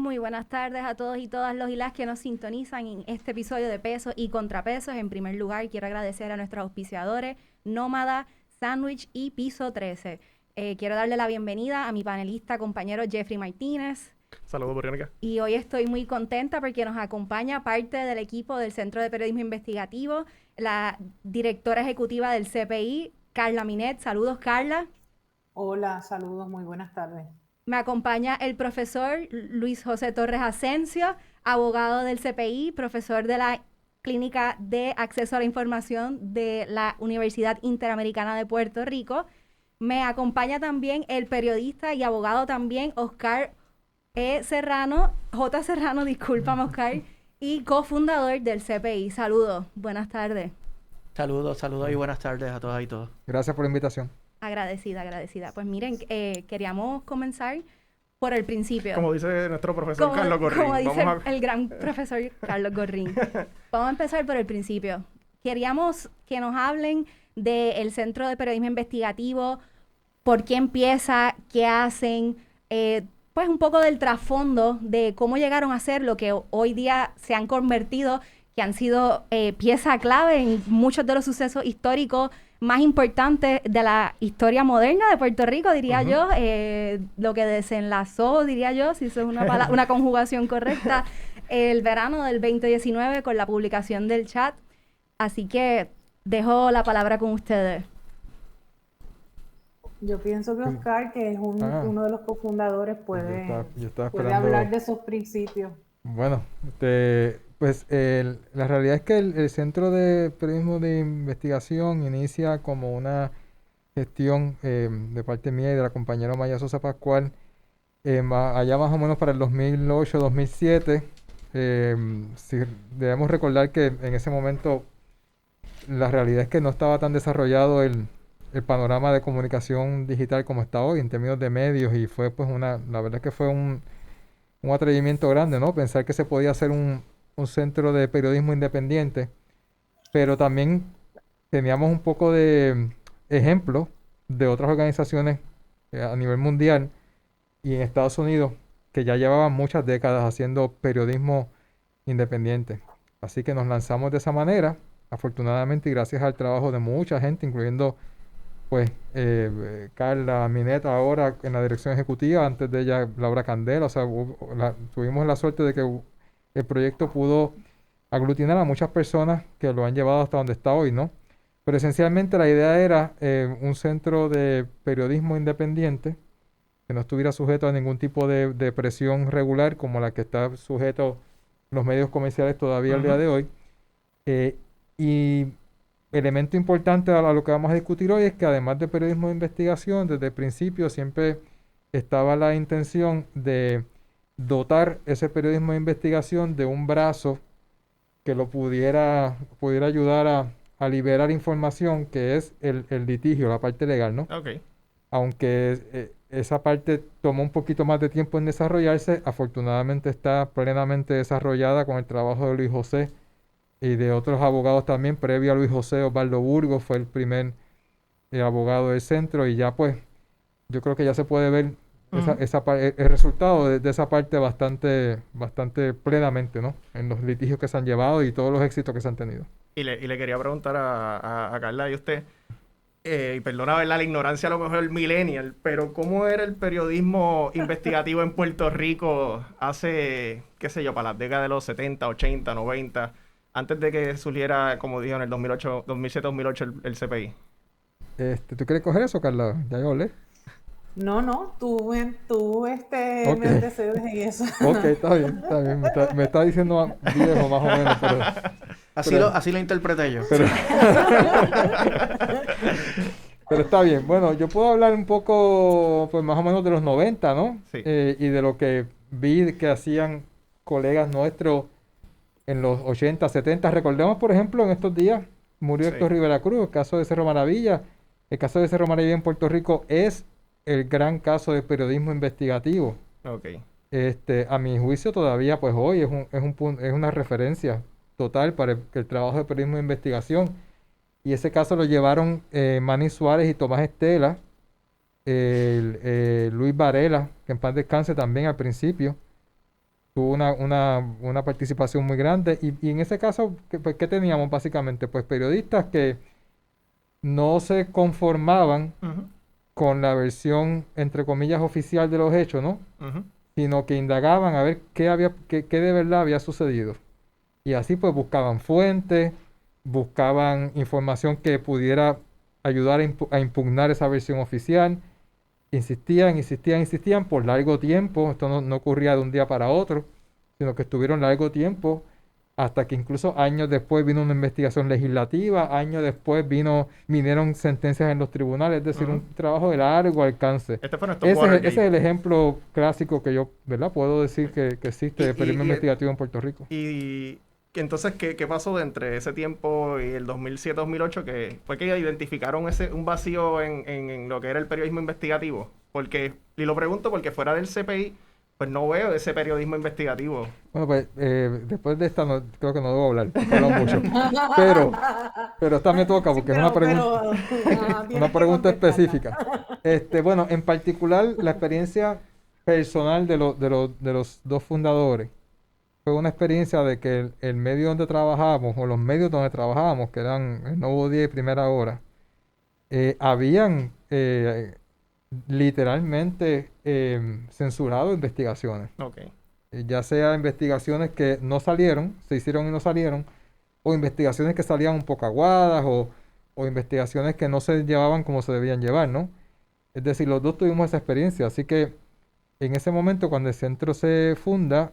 Muy buenas tardes a todos y todas los y las que nos sintonizan en este episodio de Pesos y Contrapesos. En primer lugar, quiero agradecer a nuestros auspiciadores, Nómada, Sandwich y Piso 13. Quiero darle la bienvenida a mi panelista compañero Jeffrey Martínez. Saludos, Verónica. Y hoy estoy muy contenta porque nos acompaña parte del equipo del Centro de Periodismo Investigativo, la directora ejecutiva del CPI, Carla Minet. Saludos, Carla. Hola, saludos, muy buenas tardes. Me acompaña el profesor Luis José Torres Asensio, abogado del CPI, profesor de la Clínica de Acceso a la Información de la Universidad Interamericana de Puerto Rico. Me acompaña también el periodista y abogado también, Oscar J. Serrano, discúlpame, Oscar, y cofundador del CPI. Saludos, buenas tardes. Saludos y buenas tardes a todas y todos. Gracias por la invitación. Agradecida. Pues miren, queríamos comenzar por el principio. Como dice nuestro profesor Carlos Gorrín. Como dice el gran profesor Carlos Gorrín. Vamos a empezar por el principio. Queríamos que nos hablen del Centro de Periodismo Investigativo, por qué empieza, qué hacen, pues un poco del trasfondo de cómo llegaron a ser lo que hoy día se han convertido, que han sido pieza clave en muchos de los sucesos históricos más importantes de la historia moderna de Puerto Rico, diría yo, lo que desenlazó, diría yo, si eso es una conjugación correcta, el verano del 2019 con la publicación del chat. Así que dejo la palabra con ustedes. Yo pienso que Oscar, que es uno de los cofundadores, puede hablar de esos principios. Bueno, pues la realidad es que el Centro de Periodismo de Investigación inicia como una gestión de parte mía y de la compañera Maya Sosa Pascual allá más o menos para el 2008-2007. Debemos recordar que en ese momento la realidad es que no estaba tan desarrollado el panorama de comunicación digital como está hoy en términos de medios, y fue pues la verdad es que fue un atrevimiento grande, ¿no? Pensar que se podía hacer un centro de periodismo independiente, pero también teníamos un poco de ejemplo de otras organizaciones a nivel mundial y en Estados Unidos que ya llevaban muchas décadas haciendo periodismo independiente. Así que nos lanzamos de esa manera, afortunadamente, y gracias al trabajo de mucha gente, incluyendo pues Carla Minet ahora en la dirección ejecutiva, antes de ella Laura Candela. O sea, tuvimos la suerte de que el proyecto pudo aglutinar a muchas personas que lo han llevado hasta donde está hoy, ¿no? Pero esencialmente la idea era un centro de periodismo independiente que no estuviera sujeto a ningún tipo de presión regular como la que está sujeto los medios comerciales todavía al día de hoy. Y elemento importante a lo que vamos a discutir hoy es que además de periodismo de investigación, desde el principio siempre estaba la intención de dotar ese periodismo de investigación de un brazo que lo pudiera ayudar a liberar información, que es el litigio, la parte legal, ¿no? Okay. Aunque esa parte tomó un poquito más de tiempo en desarrollarse, afortunadamente está plenamente desarrollada con el trabajo de Luis José y de otros abogados también. Previo a Luis José, Osvaldo Burgos fue el primer abogado del centro, y ya pues yo creo que ya se puede ver el resultado de esa parte bastante plenamente, ¿no? En los litigios que se han llevado y todos los éxitos que se han tenido. Y le quería preguntar a Carla y usted, y perdona, ¿verdad?, la ignorancia a lo mejor millennial, pero ¿cómo era el periodismo investigativo en Puerto Rico hace, qué sé yo, para las décadas de los 70, 80, 90, antes de que surgiera, como dijo, en el 2007-2008 el CPI? ¿Tú quieres coger eso, Carla? Ya yo hablé. No, tú me antecedes en eso. Ok, está bien. Me está diciendo viejo más o menos, pero Así lo interpreté yo. Pero está bien. Bueno, yo puedo hablar un poco, pues más o menos de los 90, ¿no? Sí. Y de lo que vi que hacían colegas nuestros en los 80, 70. Recordemos, por ejemplo, en estos días murió Héctor Rivera Cruz, el caso de Cerro Maravilla. El caso de Cerro Maravilla en Puerto Rico es el gran caso de periodismo investigativo. Okay. A mi juicio todavía, pues hoy es una referencia total para el trabajo de periodismo de investigación. Y ese caso lo llevaron Manny Suárez y Tomás Estela, Luis Varela, que en paz descanse también al principio, tuvo una participación muy grande. Y en ese caso, ¿qué teníamos básicamente? Pues periodistas que no se conformaban con la versión, entre comillas, oficial de los hechos, ¿no? Sino que indagaban a ver qué de verdad había sucedido. Y así pues buscaban fuentes, buscaban información que pudiera ayudar a impugnar esa versión oficial. Insistían por largo tiempo. Esto no ocurría de un día para otro, sino que estuvieron largo tiempo, hasta que incluso años después vino una investigación legislativa, años después vinieron sentencias en los tribunales, es decir, un trabajo de largo alcance. Este fue nuestro Ese es el ejemplo clásico que yo, ¿verdad? Puedo decir que existe de periodismo investigativo en Puerto Rico. Y entonces, ¿qué pasó de entre ese tiempo y el 2007-2008? Que fue que identificaron un vacío en lo que era el periodismo investigativo. Y lo pregunto porque fuera del CPI, pues no veo ese periodismo investigativo. Bueno, pues después de esta creo que no debo hablar, porque hablo mucho. Pero esta me toca porque es una pregunta específica. Bueno, en particular, la experiencia personal de los dos fundadores fue una experiencia de que el medio donde trabajábamos, o los medios donde trabajábamos, que eran el Nuevo Día y Primera Hora, habían literalmente censurado investigaciones. Okay. Ya sea investigaciones que no salieron, se hicieron y no salieron, o investigaciones que salían un poco aguadas, o investigaciones que no se llevaban como se debían llevar, ¿no? Es decir, los dos tuvimos esa experiencia, así que en ese momento cuando el centro se funda,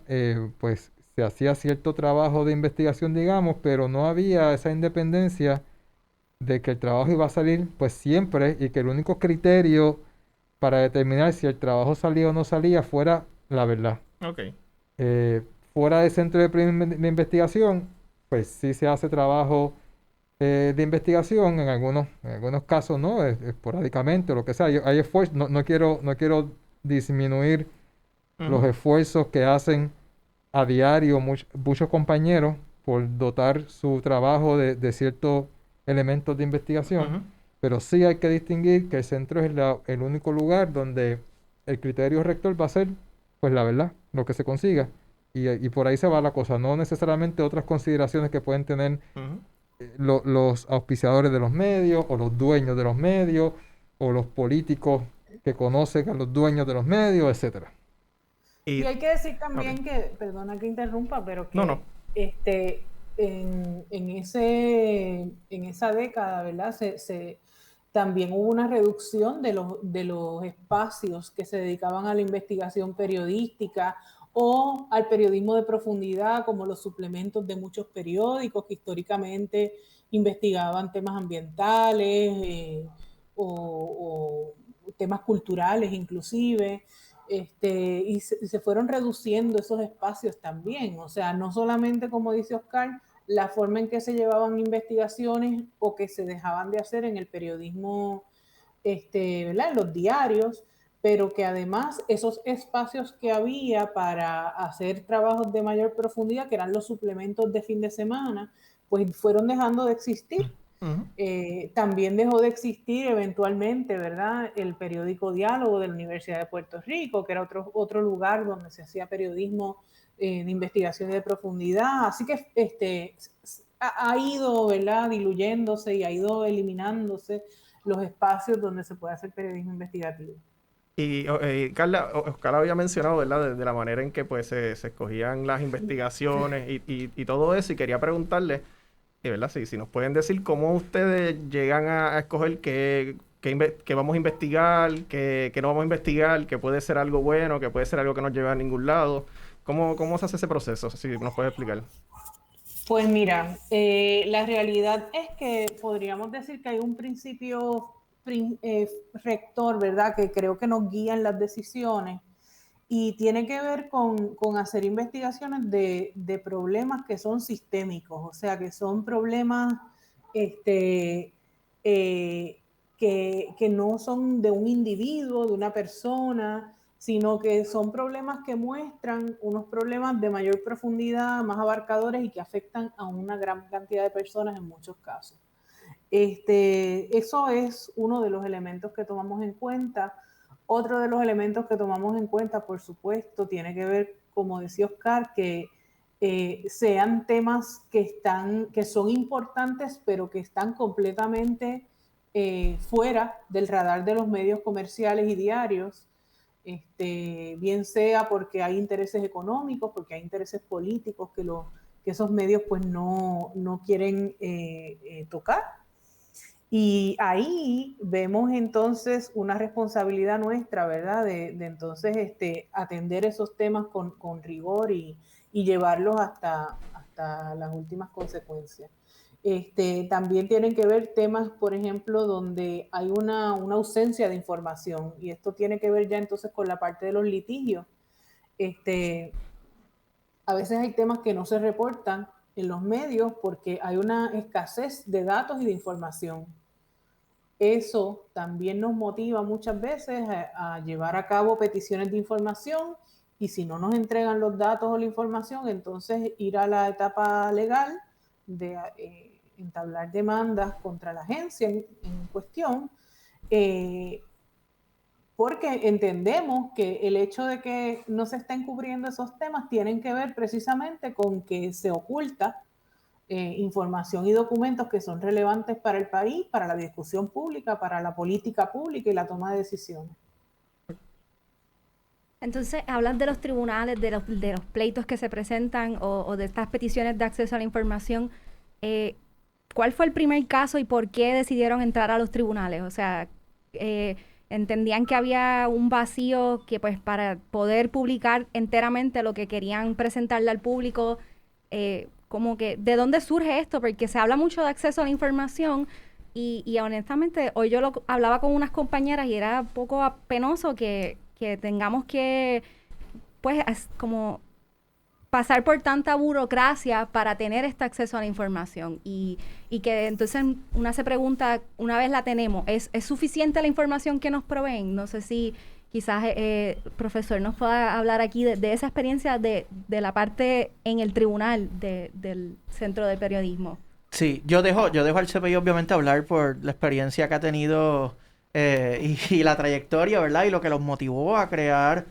pues se hacía cierto trabajo de investigación, digamos, pero no había esa independencia de que el trabajo iba a salir, pues siempre, y que el único criterio para determinar si el trabajo salía o no salía fuera la verdad. Okay. Fuera del centro de investigación, pues sí se hace trabajo de investigación, en algunos casos, ¿no? Esporádicamente, o lo que sea. Hay esfuerzos, no quiero disminuir los esfuerzos que hacen a diario muchos compañeros por dotar su trabajo de ciertos elementos de investigación, pero sí hay que distinguir que el centro es el único lugar donde el criterio rector va a ser, pues la verdad, lo que se consiga, y por ahí se va la cosa, no necesariamente otras consideraciones que pueden tener los auspiciadores de los medios, o los dueños de los medios, o los políticos que conocen a los dueños de los medios, etcétera. Y hay que decir también que, perdona que interrumpa, pero que en esa década, ¿verdad? También hubo una reducción de los espacios que se dedicaban a la investigación periodística o al periodismo de profundidad, como los suplementos de muchos periódicos que históricamente investigaban temas ambientales o temas culturales inclusive. Y se fueron reduciendo esos espacios también. O sea, no solamente, como dice Oscar, la forma en que se llevaban investigaciones o que se dejaban de hacer en el periodismo, ¿verdad? En los diarios, pero que además esos espacios que había para hacer trabajos de mayor profundidad, que eran los suplementos de fin de semana, pues fueron dejando de existir. También dejó de existir eventualmente, ¿verdad?, el periódico Diálogo de la Universidad de Puerto Rico, que era otro lugar donde se hacía periodismo de investigación y de profundidad. Así que ha ido, ¿verdad?, diluyéndose y ha ido eliminándose los espacios donde se puede hacer periodismo investigativo. Y Carla, Oscar había mencionado, ¿verdad?, de la manera en que pues se escogían las investigaciones y todo eso, y quería preguntarle, ¿verdad? Si nos pueden decir cómo ustedes llegan a escoger qué vamos a investigar, qué no vamos a investigar, que puede ser algo bueno, que puede ser algo que no lleve a ningún lado. ¿Cómo se hace ese proceso? Si nos puede explicar. Pues mira, la realidad es que podríamos decir que hay un principio rector, ¿verdad?, que creo que nos guían las decisiones. Y tiene que ver con hacer investigaciones de problemas que son sistémicos, o sea, que son problemas que no son de un individuo, de una persona, sino que son problemas que muestran unos problemas de mayor profundidad, más abarcadores y que afectan a una gran cantidad de personas en muchos casos. Eso es uno de los elementos que tomamos en cuenta. Otro de los elementos que tomamos en cuenta, por supuesto, tiene que ver como decía Oscar, que sean temas que son importantes, pero que están completamente fuera del radar de los medios comerciales y diarios, bien sea porque hay intereses económicos, porque hay intereses políticos que esos medios pues no quieren tocar. Y ahí vemos entonces una responsabilidad nuestra, ¿verdad? De entonces atender esos temas con rigor y llevarlos hasta las últimas consecuencias. También tienen que ver temas, por ejemplo, donde hay una ausencia de información, y esto tiene que ver ya entonces con la parte de los litigios. A veces hay temas que no se reportan en los medios porque hay una escasez de datos y de información. Eso también nos motiva muchas veces a llevar a cabo peticiones de información, y si no nos entregan los datos o la información, entonces ir a la etapa legal de entablar demandas contra la agencia en cuestión, porque entendemos que el hecho de que no se estén cubriendo esos temas tienen que ver precisamente con que se oculta información y documentos que son relevantes para el país, para la discusión pública, para la política pública y la toma de decisiones. Entonces, hablas de los tribunales, de los pleitos que se presentan o de estas peticiones de acceso a la información. ¿Cuál fue el primer caso y por qué decidieron entrar a los tribunales? O sea, entendían que había un vacío que pues para poder publicar enteramente lo que querían presentarle al público, como que, ¿de dónde surge esto? Porque se habla mucho de acceso a la información y honestamente, hoy yo hablaba con unas compañeras y era un poco penoso que tengamos que, pues, como pasar por tanta burocracia para tener este acceso a la información y que entonces una se pregunta, una vez la tenemos, ¿es suficiente la información que nos proveen? No sé si quizás profesor nos pueda hablar aquí de esa experiencia de la parte en el tribunal del Centro de Periodismo. Sí, yo dejo al CPI obviamente hablar por la experiencia que ha tenido y la trayectoria, ¿verdad? Y lo que los motivó a crear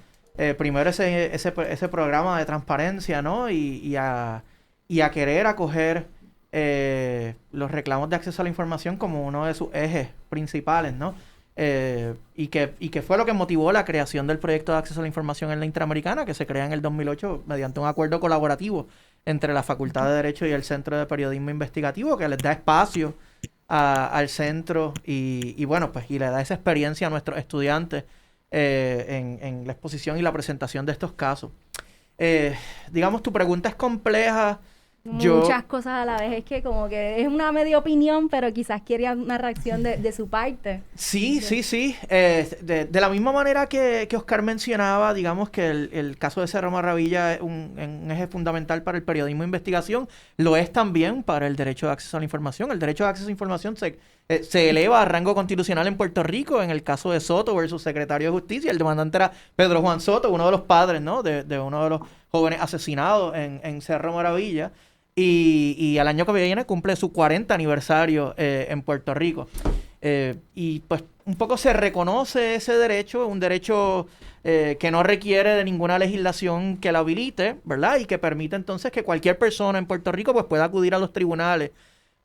primero ese programa de transparencia, ¿no? Y a querer acoger los reclamos de acceso a la información como uno de sus ejes principales, ¿no? Y que fue lo que motivó la creación del proyecto de acceso a la información en la Interamericana, que se crea en el 2008 mediante un acuerdo colaborativo entre la Facultad de Derecho y el Centro de Periodismo Investigativo, que les da espacio al centro y bueno, pues y le da esa experiencia a nuestros estudiantes en la exposición y la presentación de estos casos. Digamos, tu pregunta es compleja. Muchas cosas a la vez, es que como que es una media opinión, pero quizás quería una reacción de su parte. Sí. De la misma manera que Oscar mencionaba, digamos que el caso de Cerro Maravilla es un eje fundamental para el periodismo de investigación, lo es también para el derecho de acceso a la información. El derecho de acceso a la información se eleva a rango constitucional en Puerto Rico en el caso de Soto versus secretario de Justicia. El demandante era Pedro Juan Soto, uno de los padres, ¿no? de uno de los jóvenes asesinados en Cerro Maravilla. Y al año que viene cumple su 40 aniversario en Puerto Rico. Y pues un poco se reconoce ese derecho, un derecho que no requiere de ninguna legislación que lo habilite, ¿verdad? Y que permite entonces que cualquier persona en Puerto Rico pues pueda acudir a los tribunales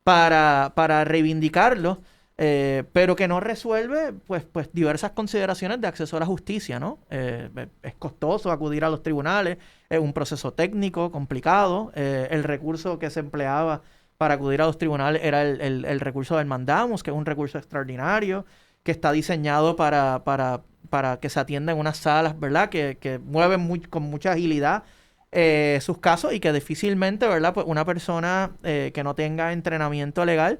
para reivindicarlo, pero que no resuelve pues diversas consideraciones de acceso a la justicia, ¿no? Es costoso acudir a los tribunales, es un proceso técnico complicado. El recurso que se empleaba para acudir a los tribunales era el recurso del mandamus, que es un recurso extraordinario, que está diseñado para que se atienda en unas salas, ¿verdad? Que mueven con mucha agilidad sus casos y que difícilmente, ¿verdad? Pues una persona que no tenga entrenamiento legal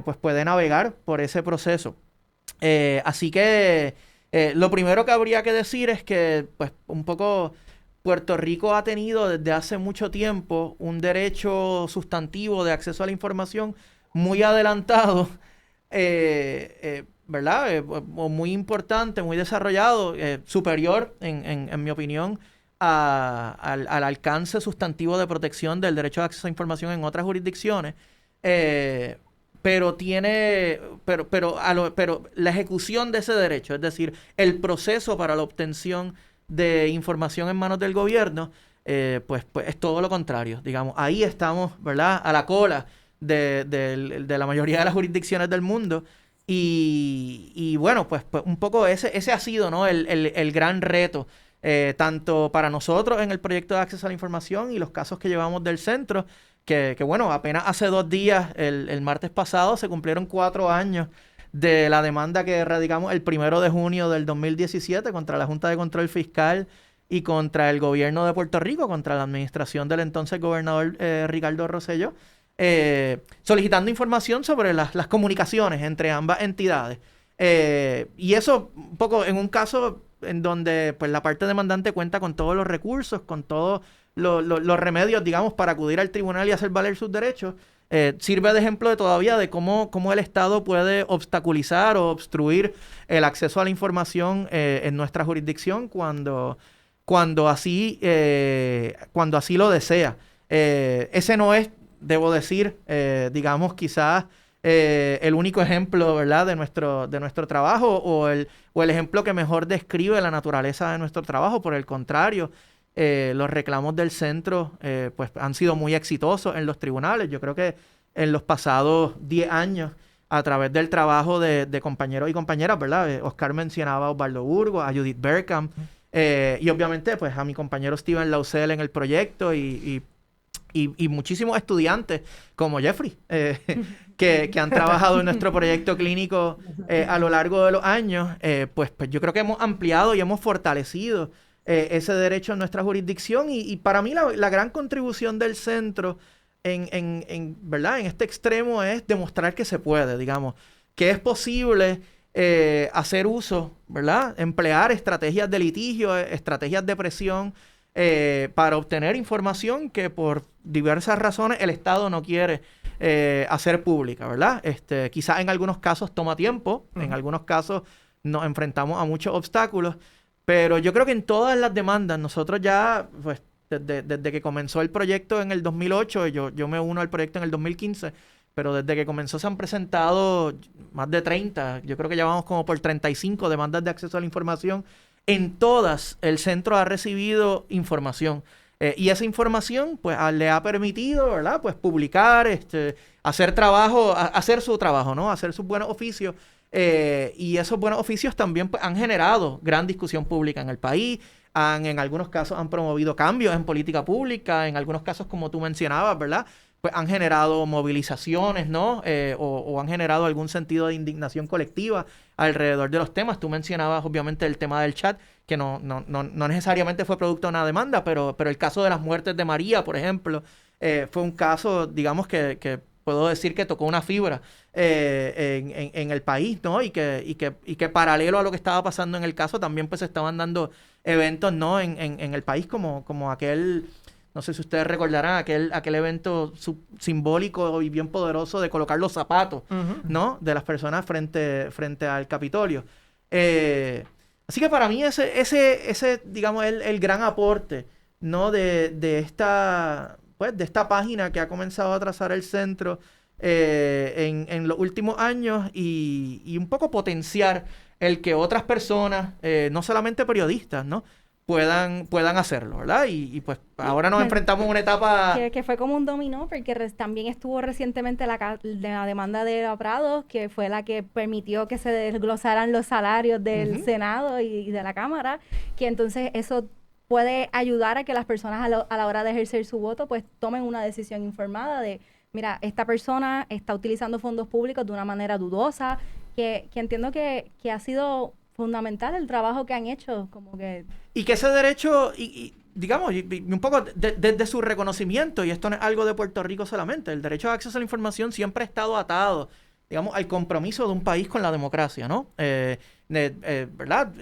pues puede navegar por ese proceso. Así que lo primero que habría que decir es que pues un poco Puerto Rico ha tenido desde hace mucho tiempo un derecho sustantivo de acceso a la información muy adelantado, ¿verdad? Muy importante, muy desarrollado, superior, en mi opinión, al alcance sustantivo de protección del derecho de acceso a información en otras jurisdicciones. Pero la ejecución de ese derecho, es decir, el proceso para la obtención de información en manos del gobierno, pues es todo lo contrario. Digamos, ahí estamos, ¿verdad?, a la cola de la mayoría de las jurisdicciones del mundo. Y bueno, pues un poco ese ha sido, ¿no?, el gran reto, tanto para nosotros en el proyecto de acceso a la información y los casos que llevamos del centro, que bueno, apenas hace 2 días, el martes pasado, se cumplieron 4 años de la demanda que radicamos el 1 de junio del 2017 contra la Junta de Control Fiscal y contra el gobierno de Puerto Rico, contra la administración del entonces gobernador Ricardo Rosselló, solicitando información sobre las comunicaciones entre ambas entidades. Y eso un poco en un caso en donde pues la parte demandante cuenta con todos los recursos, con todos los remedios, digamos, para acudir al tribunal y hacer valer sus derechos, sirve de ejemplo todavía de cómo el Estado puede obstaculizar o obstruir el acceso a la información en nuestra jurisdicción cuando así lo desea. Ese no es, debo decir, digamos, quizás el único ejemplo, ¿verdad?, de nuestro trabajo o el ejemplo que mejor describe la naturaleza de nuestro trabajo. Por el contrario, los reclamos del centro pues han sido muy exitosos en los tribunales. Yo creo que en los pasados 10 años, a través del trabajo de compañeros y compañeras, ¿verdad? Oscar mencionaba a Osvaldo Burgos, a Judith Bergkamp, y obviamente pues a mi compañero Steven Lausel en el proyecto y muchísimos estudiantes como Jeffrey, que han trabajado en nuestro proyecto clínico a lo largo de los años, pues yo creo que hemos ampliado y hemos fortalecido ese derecho en nuestra jurisdicción y para mí la gran contribución del centro ¿verdad?, en este extremo es demostrar que se puede, digamos, que es posible hacer uso, ¿verdad?, emplear estrategias de litigio, estrategias de presión para obtener información que por diversas razones el Estado no quiere hacer pública, ¿verdad? Quizás en algunos casos toma tiempo, en algunos casos nos enfrentamos a muchos obstáculos, pero yo creo que en todas las demandas nosotros ya, pues, desde que comenzó el proyecto en el 2008, yo me uno al proyecto en el 2015, pero desde que comenzó se han presentado más de 30, yo creo que ya vamos como por 35 demandas de acceso a la información. En todas el centro ha recibido información y esa información pues le ha permitido, ¿verdad?, pues publicar, hacer su trabajo, ¿no?, hacer sus buenos oficios. Y esos buenos oficios también pues, han generado gran discusión pública en el país, en algunos casos han promovido cambios en política pública, en algunos casos, como tú mencionabas, ¿verdad?, pues han generado movilizaciones, ¿no? O han generado algún sentido de indignación colectiva alrededor de los temas. Tú mencionabas, obviamente, el tema del chat, que no necesariamente fue producto de una demanda, pero el caso de las muertes de María, por ejemplo, fue un caso, digamos, que puedo decir que tocó una fibra en el país, ¿no? Y que paralelo a lo que estaba pasando en el caso, también pues se estaban dando eventos, ¿no?, en el país como aquel... No sé si ustedes recordarán aquel evento simbólico y bien poderoso de colocar los zapatos, ¿no?, de las personas frente al Capitolio. Así que para mí ese digamos, el gran aporte, ¿no?, de esta página que ha comenzado a trazar el centro en los últimos años y un poco potenciar el que otras personas, no solamente periodistas, ¿no?, puedan hacerlo, ¿verdad? Y pues ahora nos enfrentamos a una etapa... Que fue como un dominó, porque también estuvo recientemente la demanda de Prado, que fue la que permitió que se desglosaran los salarios del Senado y de la Cámara, que entonces eso puede ayudar a que las personas a la hora de ejercer su voto, pues tomen una decisión informada de, mira, esta persona está utilizando fondos públicos de una manera dudosa, que entiendo que ha sido fundamental el trabajo que han hecho, como que... Y que ese derecho, digamos, un poco desde su reconocimiento, y esto no es algo de Puerto Rico solamente, el derecho de acceso a la información siempre ha estado atado, digamos, al compromiso de un país con la democracia, ¿no? ¿Verdad?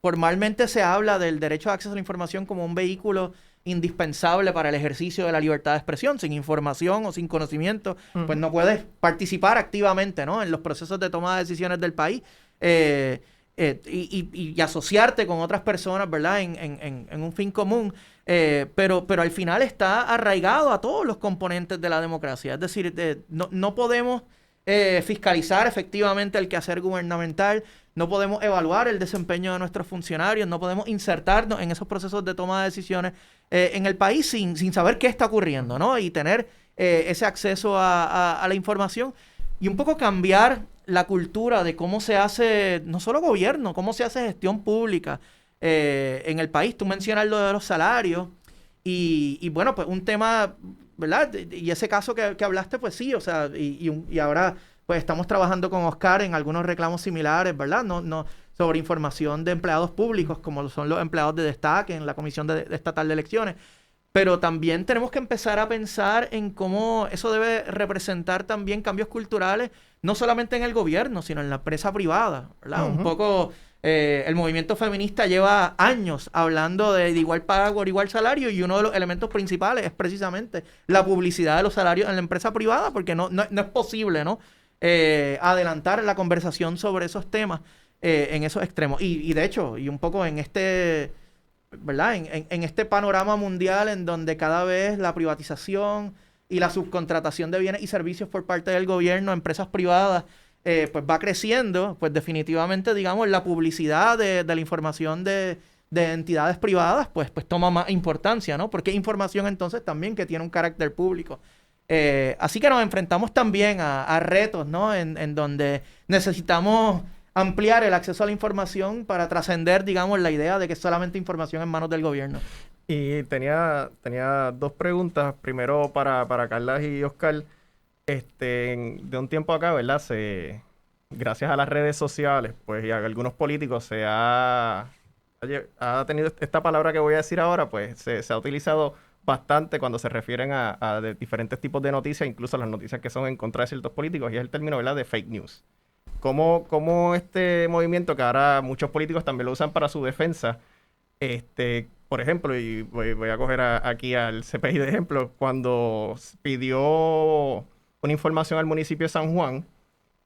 Formalmente se habla del derecho de acceso a la información como un vehículo indispensable para el ejercicio de la libertad de expresión. Sin información o sin conocimiento, pues no puedes participar activamente, ¿no?, en los procesos de toma de decisiones del país. Y asociarte con otras personas, ¿verdad?, en un fin común, pero al final está arraigado a todos los componentes de la democracia. Es decir, no podemos fiscalizar efectivamente el quehacer gubernamental, no podemos evaluar el desempeño de nuestros funcionarios, no podemos insertarnos en esos procesos de toma de decisiones en el país sin saber qué está ocurriendo, ¿no? Y tener ese acceso a la información y un poco cambiar la cultura de cómo se hace, no solo gobierno, cómo se hace gestión pública en el país. Tú mencionas lo de los salarios y bueno, pues un tema, ¿verdad? Y ese caso que hablaste, pues sí, o sea, y ahora pues estamos trabajando con Oscar en algunos reclamos similares, ¿verdad? No sobre información de empleados públicos, como son los empleados de destaque en la Comisión Estatal de Elecciones. Pero también tenemos que empezar a pensar en cómo eso debe representar también cambios culturales, no solamente en el gobierno, sino en la empresa privada, ¿verdad? Un poco el movimiento feminista lleva años hablando de igual paga por igual salario, y uno de los elementos principales es precisamente la publicidad de los salarios en la empresa privada, porque no es posible, ¿no? Adelantar la conversación sobre esos temas en esos extremos. Y de hecho, y un poco en este, ¿verdad? En este panorama mundial en donde cada vez la privatización y la subcontratación de bienes y servicios por parte del gobierno a empresas privadas pues va creciendo, pues definitivamente, digamos, la publicidad de la información de entidades privadas pues toma más importancia, ¿no? Porque es información entonces también que tiene un carácter público. Así que nos enfrentamos también a retos, ¿no? En donde necesitamos ampliar el acceso a la información para trascender, digamos, la idea de que es solamente información en manos del gobierno. Y tenía dos preguntas. Primero para Carla y Oscar. De un tiempo acá, ¿verdad? Gracias a las redes sociales, pues, y a algunos políticos se ha tenido esta palabra que voy a decir ahora, pues se ha utilizado bastante cuando se refieren a diferentes tipos de noticias, incluso las noticias que son en contra de ciertos políticos, y es el término, ¿verdad?, de fake news. ¿Cómo este movimiento, que ahora muchos políticos también lo usan para su defensa, por ejemplo, y voy a coger aquí al CPI de ejemplo, cuando pidió una información al municipio de San Juan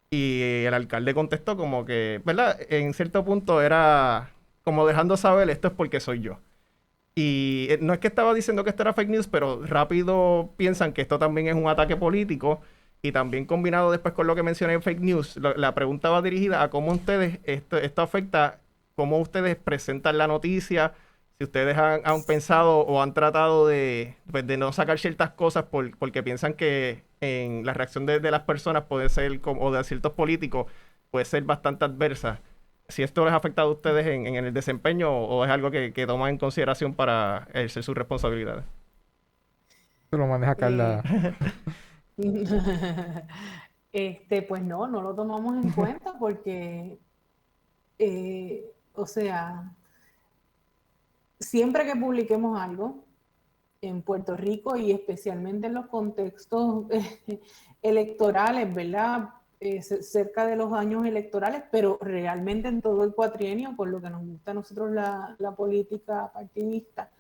y el alcalde contestó como que, ¿verdad?, en cierto punto era como dejando saber, esto es porque soy yo. Y no es que estaba diciendo que esto era fake news, pero rápido piensan que esto también es un ataque político. Y también combinado después con lo que mencioné en fake news, la pregunta va dirigida a cómo ustedes, esto afecta, cómo ustedes presentan la noticia, si ustedes han pensado o han tratado de no sacar ciertas cosas porque piensan que en la reacción de las personas puede ser, o de ciertos políticos, puede ser bastante adversa. Si esto les ha afectado a ustedes en el desempeño, o es algo que toman en consideración para ejercer sus responsabilidades. Se lo maneja Carla. Pues no lo tomamos en cuenta porque, o sea, siempre que publiquemos algo en Puerto Rico y especialmente en los contextos electorales, ¿verdad? Cerca de los años electorales, pero realmente en todo el cuatrienio, por lo que nos gusta a nosotros la política partidista,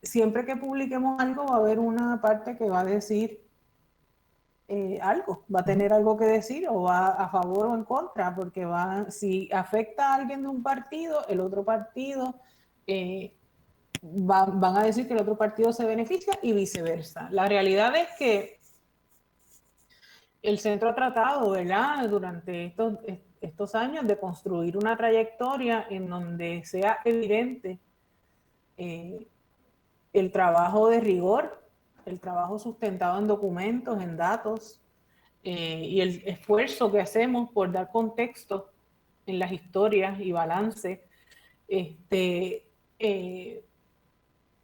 siempre que publiquemos algo va a haber una parte que va a decir algo, va a tener algo que decir, o va a favor o en contra, porque si afecta a alguien de un partido, el otro partido van a decir que el otro partido se beneficia y viceversa. La realidad es que el centro ha tratado, ¿verdad?, durante estos años de construir una trayectoria en donde sea evidente el trabajo de rigor, el trabajo sustentado en documentos, en datos, y el esfuerzo que hacemos por dar contexto en las historias y balance.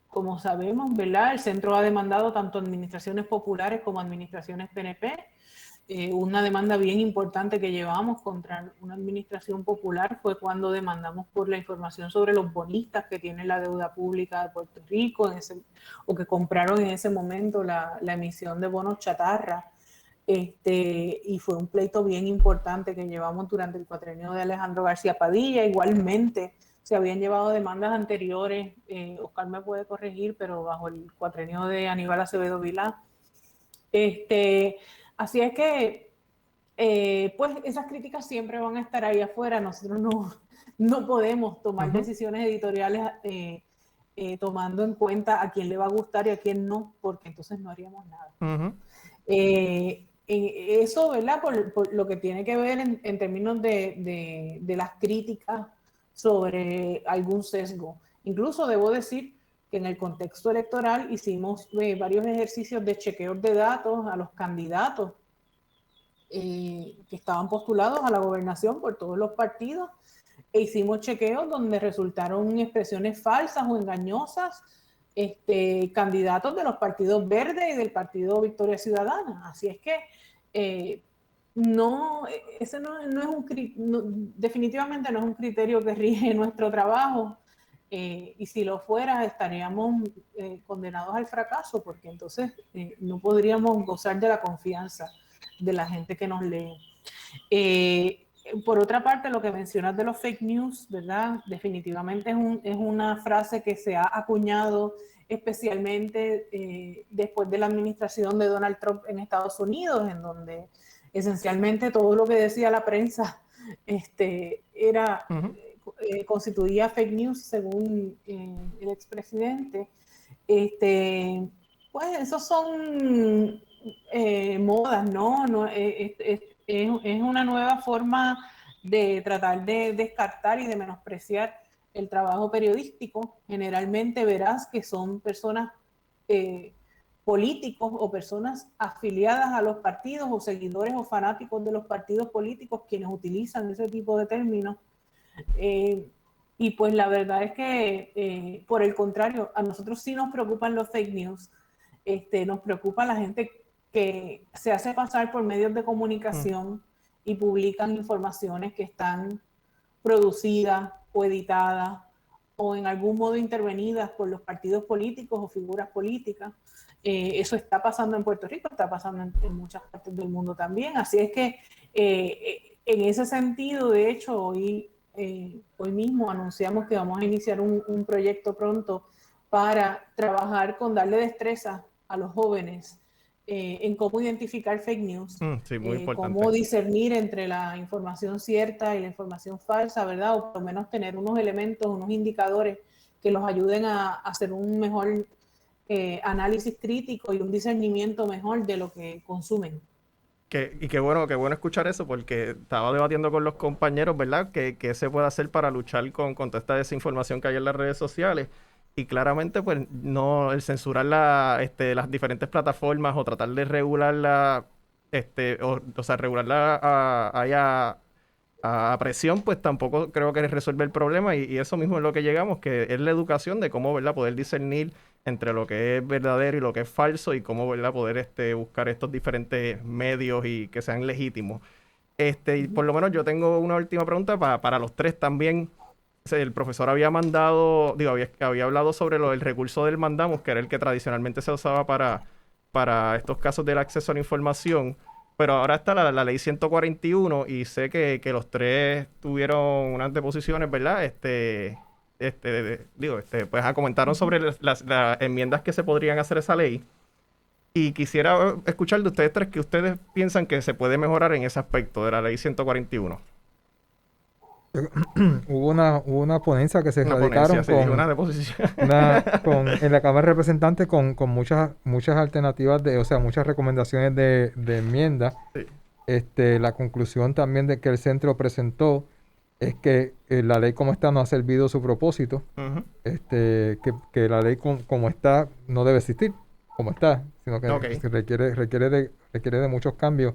Como sabemos, ¿verdad?, el centro ha demandado tanto administraciones populares como administraciones PNP. Una demanda bien importante que llevamos contra una administración popular fue cuando demandamos por la información sobre los bonistas que tiene la deuda pública de Puerto Rico o que compraron en ese momento la emisión de bonos chatarra. Y fue un pleito bien importante que llevamos durante el cuatrienio de Alejandro García Padilla. Igualmente se habían llevado demandas anteriores, Oscar me puede corregir, pero bajo el cuatrienio de Aníbal Acevedo Vilá. Así es que, pues esas críticas siempre van a estar ahí afuera. Nosotros no podemos tomar decisiones editoriales tomando en cuenta a quién le va a gustar y a quién no, porque entonces no haríamos nada. eso, ¿verdad? Por lo que tiene que ver en términos de las críticas sobre algún sesgo. Incluso debo decir que en el contexto electoral hicimos varios ejercicios de chequeo de datos a los candidatos que estaban postulados a la gobernación por todos los partidos, e hicimos chequeos donde resultaron expresiones falsas o engañosas, candidatos de los partidos verdes y del partido Victoria Ciudadana. Así es que ese no es definitivamente no es un criterio que rige nuestro trabajo, y si lo fuera estaríamos condenados al fracaso, porque entonces no podríamos gozar de la confianza de la gente que nos lee. Por otra parte, lo que mencionas de los fake news, ¿verdad? Definitivamente es una frase que se ha acuñado especialmente después de la administración de Donald Trump en Estados Unidos, en donde esencialmente todo lo que decía la prensa constituía fake news, según el expresidente. Pues esos son modas, ¿no? Es una nueva forma de tratar de descartar y de menospreciar el trabajo periodístico. Generalmente verás que son personas políticos o personas afiliadas a los partidos o seguidores o fanáticos de los partidos políticos quienes utilizan ese tipo de términos. Y pues la verdad es que, por el contrario, a nosotros sí nos preocupan los fake news. Nos preocupa la gente que se hace pasar por medios de comunicación y publican informaciones que están producidas o editadas o en algún modo intervenidas por los partidos políticos o figuras políticas. Eso está pasando en Puerto Rico, está pasando en muchas partes del mundo también. Así es que en ese sentido, de hecho, hoy mismo anunciamos que vamos a iniciar un proyecto pronto para trabajar con darle destreza a los jóvenes en cómo identificar fake news, sí, muy importante. Cómo discernir entre la información cierta y la información falsa, ¿verdad? O por lo menos tener unos elementos, unos indicadores que los ayuden a hacer un mejor análisis crítico y un discernimiento mejor de lo que consumen. Y qué bueno escuchar eso, porque estaba debatiendo con los compañeros, ¿verdad? ¿Qué se puede hacer para luchar con toda esta desinformación que hay en las redes sociales? Y claramente, pues, no el censurar las diferentes plataformas o tratar de regularla, o sea, regularla a presión, pues tampoco creo que resuelve el problema. Y eso mismo es lo que llegamos, que es la educación de cómo, ¿verdad?, poder discernir entre lo que es verdadero y lo que es falso, y cómo, ¿verdad?, poder buscar estos diferentes medios y que sean legítimos. Y por lo menos yo tengo una última pregunta para los tres también. El profesor había hablado sobre el recurso del mandamus, que era el que tradicionalmente se usaba para estos casos del acceso a la información, pero ahora está la ley 141, y sé que los tres tuvieron unas deposiciones, ¿verdad? Pues comentaron sobre las enmiendas que se podrían hacer a esa ley, y quisiera escuchar de ustedes tres que ustedes piensan que se puede mejorar en ese aspecto de la ley 141. Hubo una ponencia que se radicaron en la Cámara de Representantes con muchas alternativas, muchas recomendaciones de enmienda. Sí. La conclusión también de que el centro presentó es que la ley como está no ha servido su propósito. Uh-huh. Que la ley como está no debe existir como está, sino que requiere de muchos cambios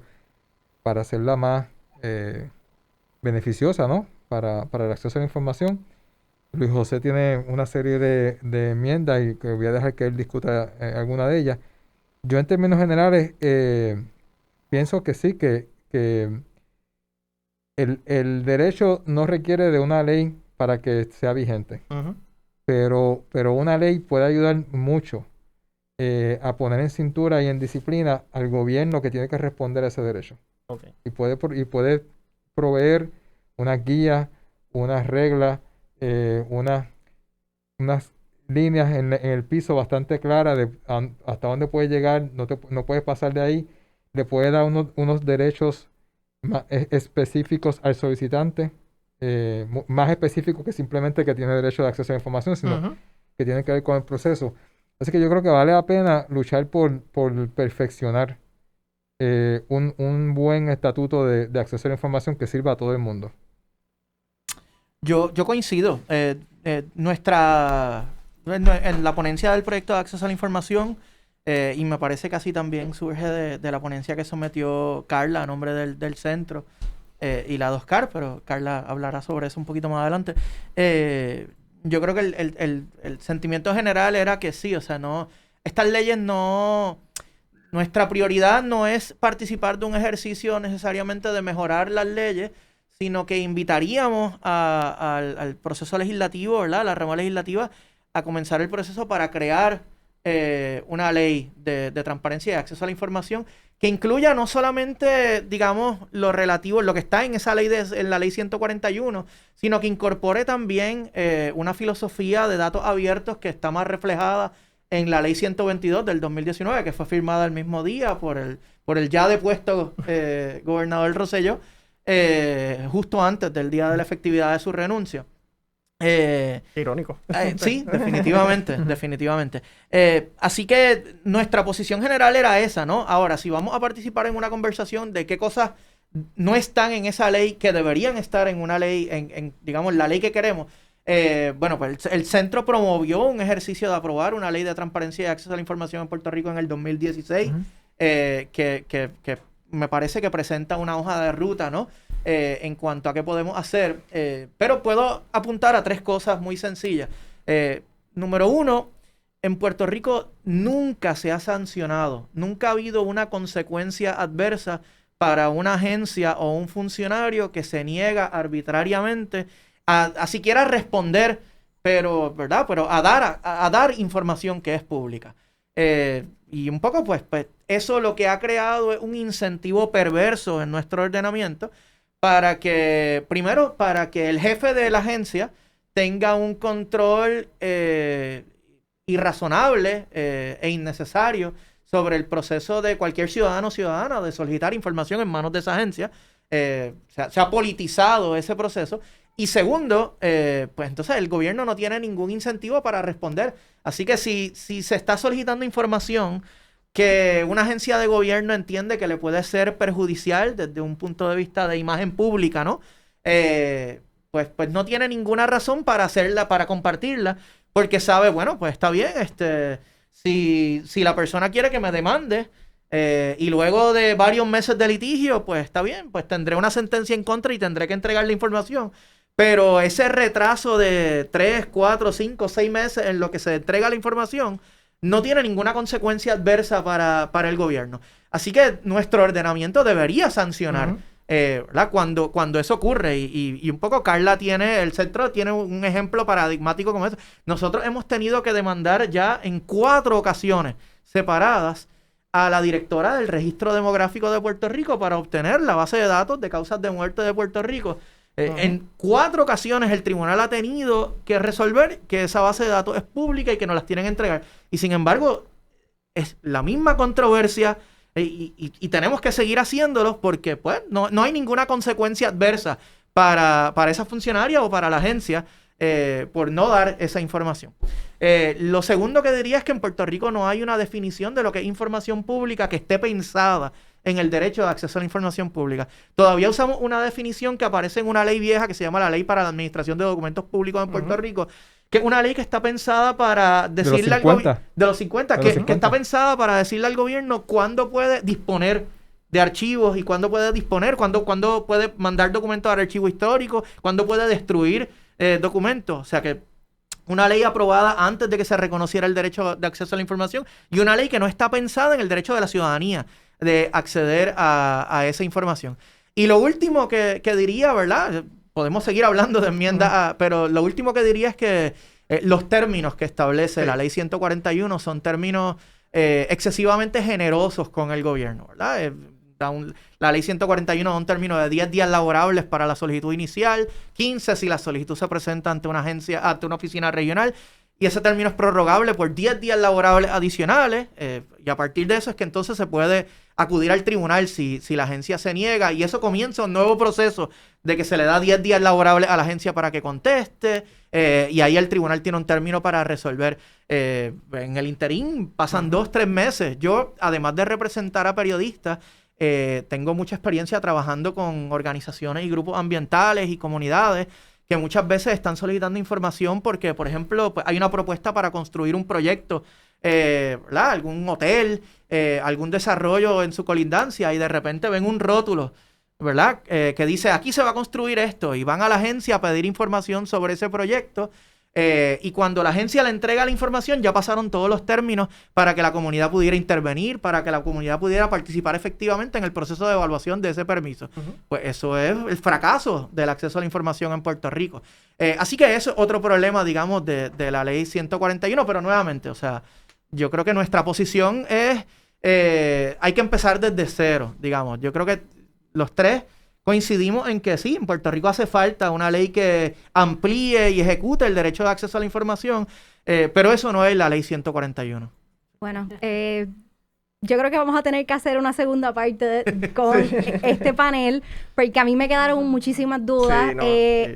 para hacerla más beneficiosa, ¿no?, para el acceso a la información. Luis José tiene una serie de enmiendas y que voy a dejar que él discuta alguna de ellas. Yo, en términos generales, pienso que sí, que el derecho no requiere de una ley para que sea vigente. Uh-huh. Pero una ley puede ayudar mucho a poner en cintura y en disciplina al gobierno que tiene que responder a ese derecho. Okay. Y puede proveer unas guías, unas reglas, unas líneas en el piso bastante claras de hasta dónde puedes llegar, no puedes pasar de ahí. Le puede dar unos derechos más específicos al solicitante, más específicos que simplemente que tiene derecho de acceso a la información, sino uh-huh. que tiene que ver con el proceso. Así que yo creo que vale la pena luchar por perfeccionar un buen estatuto de acceso a la información que sirva a todo el mundo. Yo coincido. En la ponencia del proyecto de acceso a la información, y me parece que así también surge de la ponencia que sometió Carla a nombre del centro, y la DOSCAR, pero Carla hablará sobre eso un poquito más adelante. Yo creo que el sentimiento general era que sí, o sea, estas leyes nuestra prioridad no es participar de un ejercicio necesariamente de mejorar las leyes, sino que invitaríamos al proceso legislativo, ¿verdad? La rama legislativa, a comenzar el proceso para crear una ley de transparencia y de acceso a la información que incluya no solamente, digamos, lo relativo, lo que está en esa ley, en la ley 141, sino que incorpore también una filosofía de datos abiertos que está más reflejada en la ley 122 del 2019, que fue firmada el mismo día por el ya depuesto gobernador Rosselló, justo antes del día de la efectividad de su renuncia. Irónico. Sí, definitivamente, definitivamente. Así que nuestra posición general era esa, ¿no? Ahora, si vamos a participar en una conversación de qué cosas no están en esa ley que deberían estar en una ley, digamos, la ley que queremos, bueno, pues el centro promovió un ejercicio de aprobar una ley de transparencia y acceso a la información en Puerto Rico en el 2016, que me parece que presenta una hoja de ruta, ¿no? En cuanto a qué podemos hacer, pero puedo apuntar a 3 cosas muy sencillas. Número 1, en Puerto Rico nunca se ha sancionado, nunca ha habido una consecuencia adversa para una agencia o un funcionario que se niega arbitrariamente a siquiera responder, pero, ¿verdad? Pero a dar información que es pública. Y un poco, pues eso lo que ha creado es un incentivo perverso en nuestro ordenamiento para que el jefe de la agencia tenga un control irrazonable e innecesario sobre el proceso de cualquier ciudadano o ciudadana de solicitar información en manos de esa agencia. Se ha politizado ese proceso. Y segundo, pues entonces el gobierno no tiene ningún incentivo para responder. Así que si se está solicitando información que una agencia de gobierno entiende que le puede ser perjudicial desde un punto de vista de imagen pública, ¿no? Pues no tiene ninguna razón para compartirla, porque sabe, bueno, pues está bien, si la persona quiere que me demande, y luego de varios meses de litigio, pues está bien, pues tendré una sentencia en contra y tendré que entregar la información. Pero ese retraso de 3, 4, 5, 6 meses en lo que se entrega la información no tiene ninguna consecuencia adversa para el gobierno. Así que nuestro ordenamiento debería sancionar ¿verdad? Cuando eso ocurre. Y un poco el centro tiene un ejemplo paradigmático como eso. Nosotros hemos tenido que demandar ya en 4 ocasiones separadas a la directora del Registro Demográfico de Puerto Rico para obtener la base de datos de causas de muerte de Puerto Rico. En 4 ocasiones el tribunal ha tenido que resolver que esa base de datos es pública y que nos las tienen que entregar. Y sin embargo, es la misma controversia y tenemos que seguir haciéndolo porque pues no hay ninguna consecuencia adversa para esa funcionaria o para la agencia por no dar esa información. Lo segundo que diría es que en Puerto Rico no hay una definición de lo que es información pública que esté pensada en el derecho de acceso a la información pública. Todavía usamos una definición que aparece en una ley vieja que se llama la Ley para la Administración de Documentos Públicos en Puerto Rico, que es una ley que está pensada para decirle al gobierno... De los 50. Que está pensada para decirle al gobierno cuándo puede disponer de archivos y cuándo puede cuándo puede mandar documentos al archivo histórico, cuándo puede destruir documentos. O sea que una ley aprobada antes de que se reconociera el derecho de acceso a la información y una ley que no está pensada en el derecho de la ciudadanía de acceder a esa información. Y lo último que diría, ¿verdad? Podemos seguir hablando de enmiendas, pero lo último que diría es que los términos que establece la ley 141 son términos excesivamente generosos con el gobierno, ¿verdad? La ley 141 da un término de 10 días laborables para la solicitud inicial, 15 si la solicitud se presenta ante una oficina regional, y ese término es prorrogable por 10 días laborables adicionales, y a partir de eso es que entonces se puede acudir al tribunal si la agencia se niega, y eso comienza un nuevo proceso de que se le da 10 días laborables a la agencia para que conteste, y ahí el tribunal tiene un término para resolver. En el interín pasan 2-3 meses. Yo, además de representar a periodistas, tengo mucha experiencia trabajando con organizaciones y grupos ambientales y comunidades que muchas veces están solicitando información porque, por ejemplo, pues hay una propuesta para construir un proyecto, ¿verdad? Algún hotel, algún desarrollo en su colindancia y de repente ven un rótulo, ¿verdad? Que dice, aquí se va a construir esto y van a la agencia a pedir información sobre ese proyecto y cuando la agencia le entrega la información ya pasaron todos los términos para que la comunidad pudiera intervenir, para que la comunidad pudiera participar efectivamente en el proceso de evaluación de ese permiso. Pues eso es el fracaso del acceso a la información en Puerto Rico. Así que eso es otro problema, digamos, de la ley 141, pero nuevamente, o sea, yo creo que nuestra posición es, hay que empezar desde cero, digamos. Yo creo que los tres coincidimos en que sí, en Puerto Rico hace falta una ley que amplíe y ejecute el derecho de acceso a la información, pero eso no es la ley 141. Bueno, yo creo que vamos a tener que hacer una segunda parte con este panel, porque a mí me quedaron muchísimas dudas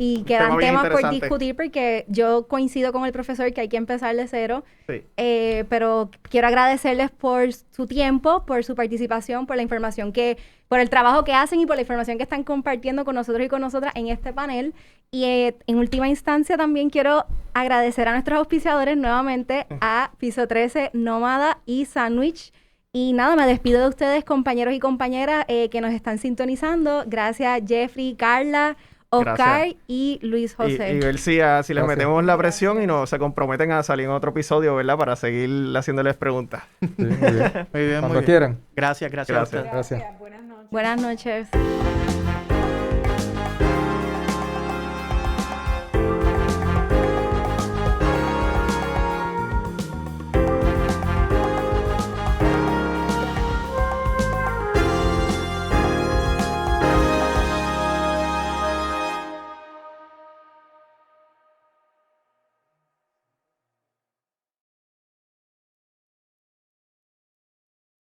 y quedan temas por discutir, porque yo coincido con el profesor que hay que empezar de cero, pero quiero agradecerles por su tiempo, por su participación, por la información por el trabajo que hacen y por la información que están compartiendo con nosotros y con nosotras en este panel. Y en última instancia también quiero agradecer a nuestros auspiciadores nuevamente, a Piso 13, Nómada y Sandwich. Y nada, me despido de ustedes, compañeros y compañeras que nos están sintonizando. Gracias, Jeffrey, Carla, Oscar y Luis José. Y ver si les metemos la presión y se comprometen a salir en otro episodio, ¿verdad? Para seguir haciéndoles preguntas. Sí, muy bien. Muy bien, Cuando quieran. Gracias. Gracias. Buenas noches. Buenas noches.